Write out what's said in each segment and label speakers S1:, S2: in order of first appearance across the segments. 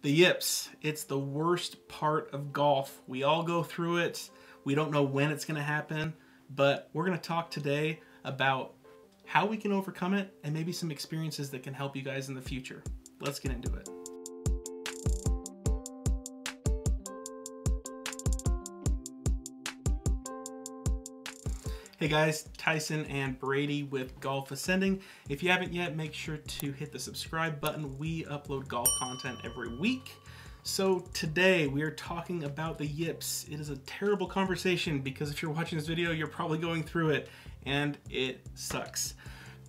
S1: The yips, it's the worst part of golf. We all go through it. We don't know when it's gonna happen, but we're gonna talk today about how we can overcome it and maybe some experiences that can help you guys in the future. Let's get into it. Hey guys, Tyson and Brady with Golf Ascending. If you haven't yet, make sure to hit the subscribe button. We upload golf content every week. So today we are talking about the yips. It is a terrible conversation because if you're watching this video, you're probably going through it and it sucks.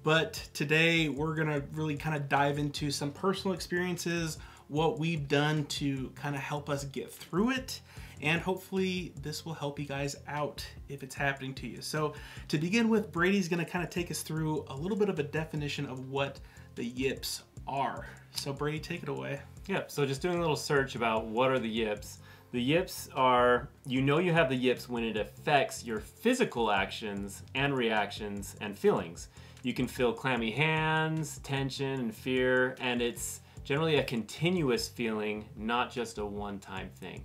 S1: But today we're gonna really kind of dive into some personal experiences, what we've done to kind of help us get through it, and hopefully this will help you guys out if it's happening to you. So to begin with, Brady's gonna kind of take us through a little bit of a definition of what the yips are. So Brady, take it away.
S2: Yep, so just doing a little search about what are the yips. The yips are, you know you have the yips when it affects your physical actions and reactions and feelings. You can feel clammy hands, tension, and fear, and it's generally a continuous feeling, not just a one-time thing.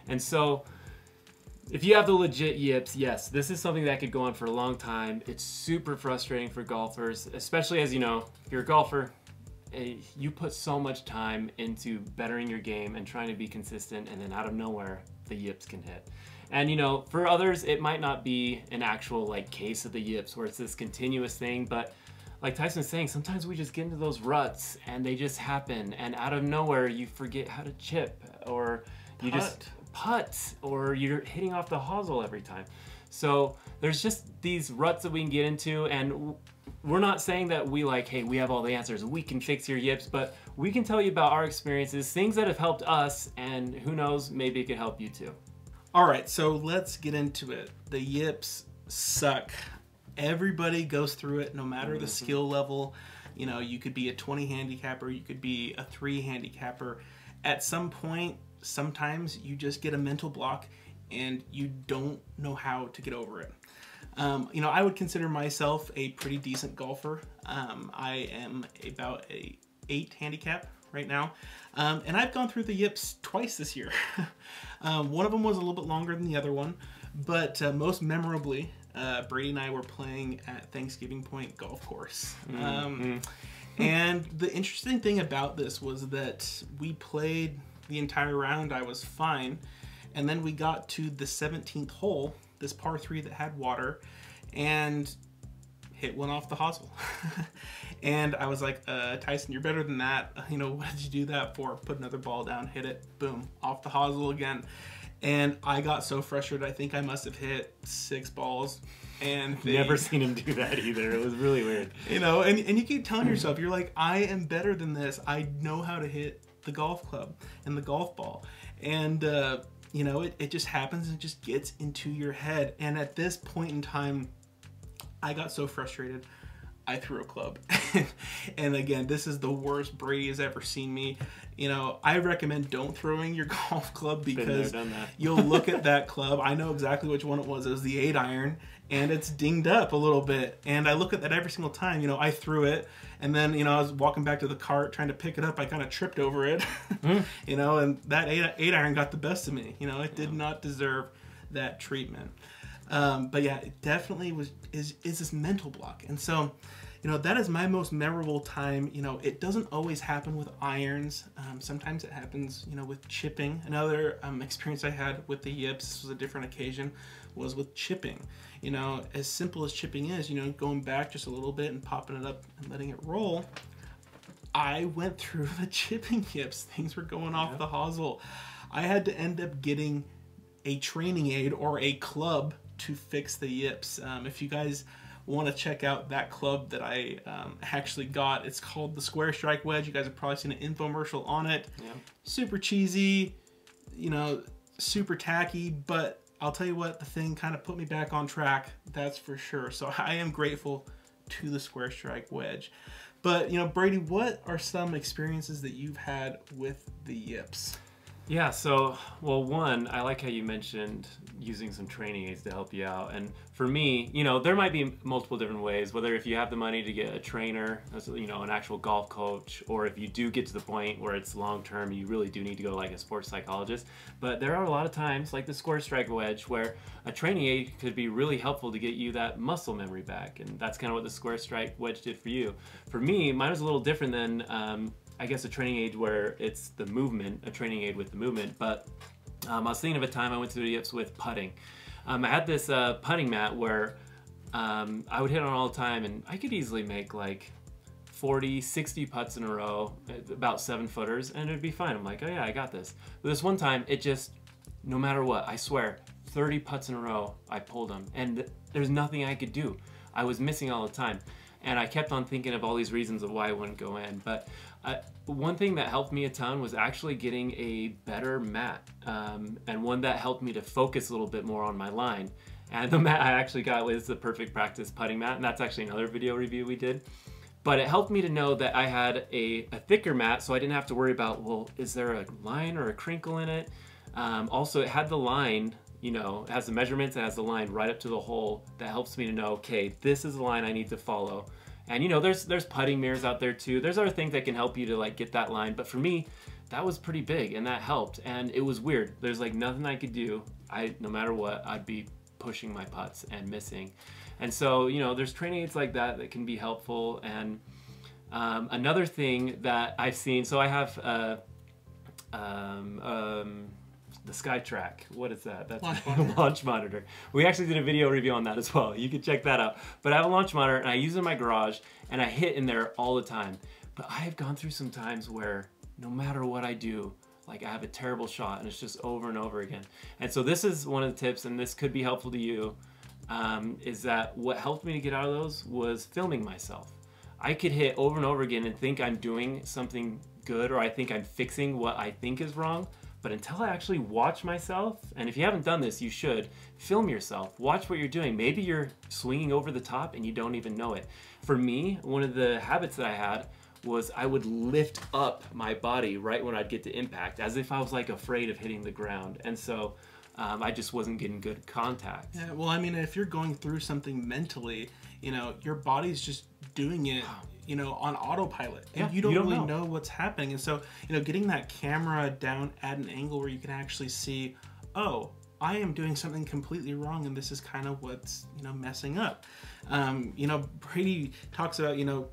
S2: And so, if you have the legit yips, yes, this is something that could go on for a long time. It's super frustrating for golfers, especially as you know, if you're a golfer, you put so much time into bettering your game and trying to be consistent, and then out of nowhere, the yips can hit. And you know, for others, it might not be an actual like case of the yips where it's this continuous thing, but like Tyson's saying, sometimes we just get into those ruts and they just happen, and out of nowhere, you forget how to chip, or you just putt, or you're hitting off the hosel every time. So there's just these ruts that we can get into, and we're not saying that we like, hey, we have all the answers, we can fix your yips, but we can tell you about our experiences, things that have helped us, and who knows, maybe it could help you too.
S1: All right, so let's get into it. The yips suck. Everybody goes through it, no matter the skill level. You know, you could be a 20 handicapper, you could be a 3 handicapper. At some point, sometimes you just get a mental block and you don't know how to get over it. You know, I would consider myself a pretty decent golfer. I am about a 8 handicap right now. And I've gone through the yips twice this year. One of them was a little bit longer than the other one, but most memorably, Brady and I were playing at Thanksgiving Point Golf Course. And the interesting thing about this was that we played the entire round. I was fine. And then we got to the 17th hole, this par 3 that had water, and hit one off the hosel. And I was like, Tyson, you're better than that. You know, what did you do that for? Put another ball down, hit it, boom, off the hosel again. And I got so frustrated, I think I must have hit 6 balls. And
S2: never seen him do that either. It was really weird.
S1: You know, and you keep telling yourself, you're like, I am better than this. I know how to hit the golf club and the golf ball. And, you know, it just happens and it just gets into your head. And at this point in time, I got so frustrated, I threw a club. And again, this is the worst Brady has ever seen me. You know, I recommend don't throwing your golf club because you'll look at that club. I know exactly which one it was. It was the 8-iron, and it's dinged up a little bit. And I look at that every single time. You know, I threw it, and then, you know, I was walking back to the cart trying to pick it up. I kind of tripped over it, you know, and that 8-iron got the best of me. You know, it did not deserve that treatment. But yeah, it definitely is this mental block. And so, you know, that is my most memorable time. You know, it doesn't always happen with irons. Sometimes it happens, you know, with chipping. Another experience I had with the yips, this was a different occasion, was with chipping. You know, as simple as chipping is, you know, going back just a little bit and popping it up and letting it roll. I went through the chipping yips. Things were going off the hosel. I had to end up getting a training aid or a club to fix the yips. If you guys want to check out that club that I actually got, it's called the Square Strike Wedge. You guys have probably seen an infomercial on it. Yeah. Super cheesy, you know, super tacky, but I'll tell you what, the thing kind of put me back on track, that's for sure. So I am grateful to the Square Strike Wedge. But, you know, Brady, what are some experiences that you've had with the yips?
S2: Yeah, so, well, one, I like how you mentioned using some training aids to help you out. And for me, you know, there might be multiple different ways, whether if you have the money to get a trainer, you know, an actual golf coach, or if you do get to the point where it's long term, you really do need to go like a sports psychologist. But there are a lot of times, like the square strike wedge, where a training aid could be really helpful to get you that muscle memory back. And that's kind of what the square strike wedge did for you. For me, mine was a little different than, I guess, a training aid where it's the movement, a training aid with the movement. But I was thinking of a time I went to the Yips with putting. I had this putting mat where I would hit on all the time, and I could easily make like 40, 60 putts in a row, about 7-footers, and it'd be fine. I'm like, oh yeah, I got this. But this one time, it just, no matter what, I swear, 30 putts in a row, I pulled them, and there's nothing I could do. I was missing all the time. And I kept on thinking of all these reasons of why I wouldn't go in. But one thing that helped me a ton was actually getting a better mat, and one that helped me to focus a little bit more on my line. And the mat I actually got was the Perfect Practice putting mat, and that's actually another video review we did. But it helped me to know that I had a thicker mat, so I didn't have to worry about, well, is there a line or a crinkle in it? Also, it had the line, you know, it has the measurements, it has the line right up to the hole that helps me to know, okay, this is the line I need to follow. And you know, there's putting mirrors out there too. There's other things that can help you to like get that line. But for me, that was pretty big and that helped. And it was weird. There's like nothing I could do. No matter what, I'd be pushing my putts and missing. And so, you know, there's training aids like that that can be helpful. And another thing that I've seen, so I have the SkyTrack. What is that? That's a launch monitor. We actually did a video review on that as well. You can check that out. But I have a launch monitor and I use it in my garage and I hit in there all the time. But I have gone through some times where no matter what I do, like I have a terrible shot and it's just over and over again. And so this is one of the tips, and this could be helpful to you, is that what helped me to get out of those was filming myself. I could hit over and over again and think I'm doing something good, or I think I'm fixing what I think is wrong. But until I actually watch myself, and if you haven't done this, you should, film yourself, watch what you're doing. Maybe you're swinging over the top and you don't even know it. For me, one of the habits that I had was I would lift up my body right when I'd get to impact, as if I was like afraid of hitting the ground. And so I just wasn't getting good contact.
S1: Yeah, well, I mean, if you're going through something mentally, you know, your body's just doing it, you know, on autopilot, and you don't really know what's happening. And so, you know, getting that camera down at an angle where you can actually see, oh, I am doing something completely wrong, and this is kind of what's, you know, messing up. You know, Brady talks about, you know,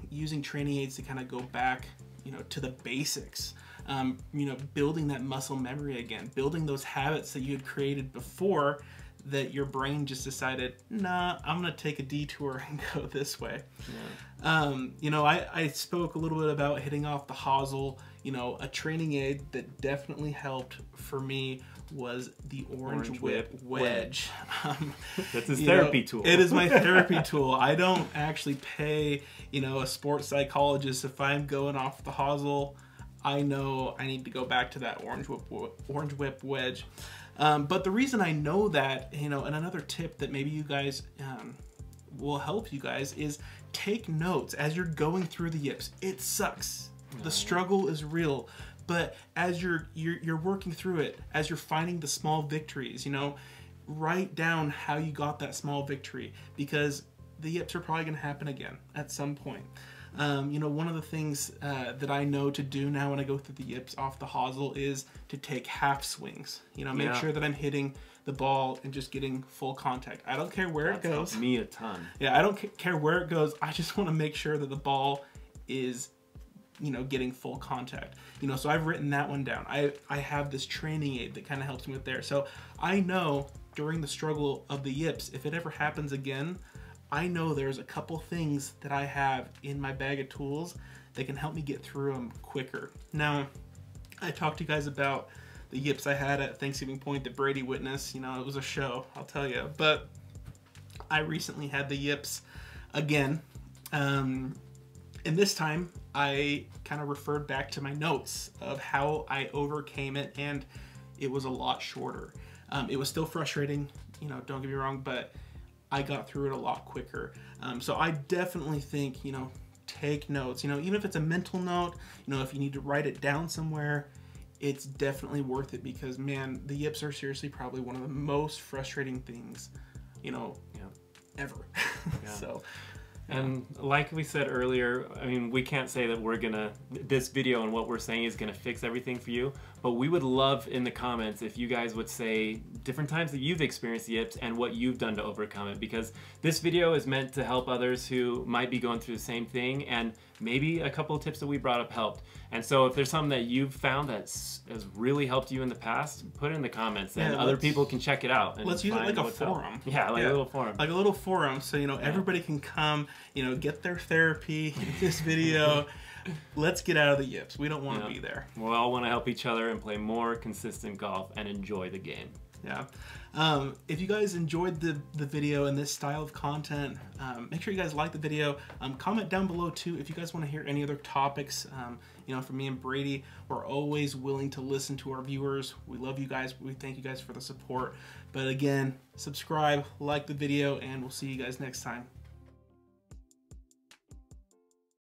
S1: using training aids to kind of go back, you know, to the basics. You know, building that muscle memory again, building those habits that you had created before that your brain just decided, nah, I'm gonna take a detour and go this way. Yeah. You know, I spoke a little bit about hitting off the hosel. You know, a training aid that definitely helped for me was the Orange Whip Wedge.
S2: That's his therapy tool.
S1: It is my therapy tool. I don't actually pay, you know, a sports psychologist. If I'm going off the hosel, I know I need to go back to that Orange Whip Wedge. But the reason I know that, you know, and another tip that maybe you guys will help you guys is take notes as you're going through the yips. It sucks. The struggle is real. But as you're working through it, as you're finding the small victories, you know, write down how you got that small victory, because the yips are probably going to happen again at some point. You know, one of the things that I know to do now when I go through the yips off the hosel is to take half swings. You know, make sure that I'm hitting the ball and just getting full contact. I don't care where it goes.
S2: Helped me a ton.
S1: Yeah, I don't care where it goes. I just want to make sure that the ball is, you know, getting full contact. You know, so I've written that one down. I have this training aid that kind of helps me with there. So I know during the struggle of the yips, if it ever happens again, I know there's a couple things that I have in my bag of tools that can help me get through them quicker. Now, I talked to you guys about the yips I had at Thanksgiving Point that Brady witnessed. You know, it was a show, I'll tell you. But I recently had the yips again. And this time, I kind of referred back to my notes of how I overcame it, and it was a lot shorter. It was still frustrating, you know, don't get me wrong, but I got through it a lot quicker. So I definitely think, you know, take notes. You know, even if it's a mental note, you know, if you need to write it down somewhere, it's definitely worth it, because man, the yips are seriously probably one of the most frustrating things, you know, ever.
S2: Yeah.
S1: So.
S2: And like we said earlier, I mean, we can't say that this video and what we're saying is gonna fix everything for you, but we would love in the comments if you guys would say different times that you've experienced the yips and what you've done to overcome it, because this video is meant to help others who might be going through the same thing, and maybe a couple of tips that we brought up helped. And so if there's something that you've found that has really helped you in the past, put it in the comments, and other people can check it out. And
S1: let's use it like a forum.
S2: Yeah, like a little forum.
S1: Like a little forum, so everybody can come, get their therapy in this video. Let's get out of the yips. We don't want to be there. We
S2: all want to help each other and play more consistent golf and enjoy the game.
S1: Yeah. If you guys enjoyed the video and this style of content, make sure you guys like the video. Comment down below too if you guys want to hear any other topics. From me and Brady, we're always willing to listen to our viewers. We love you guys. We thank you guys for the support. But again, subscribe, like the video, and we'll see you guys next time.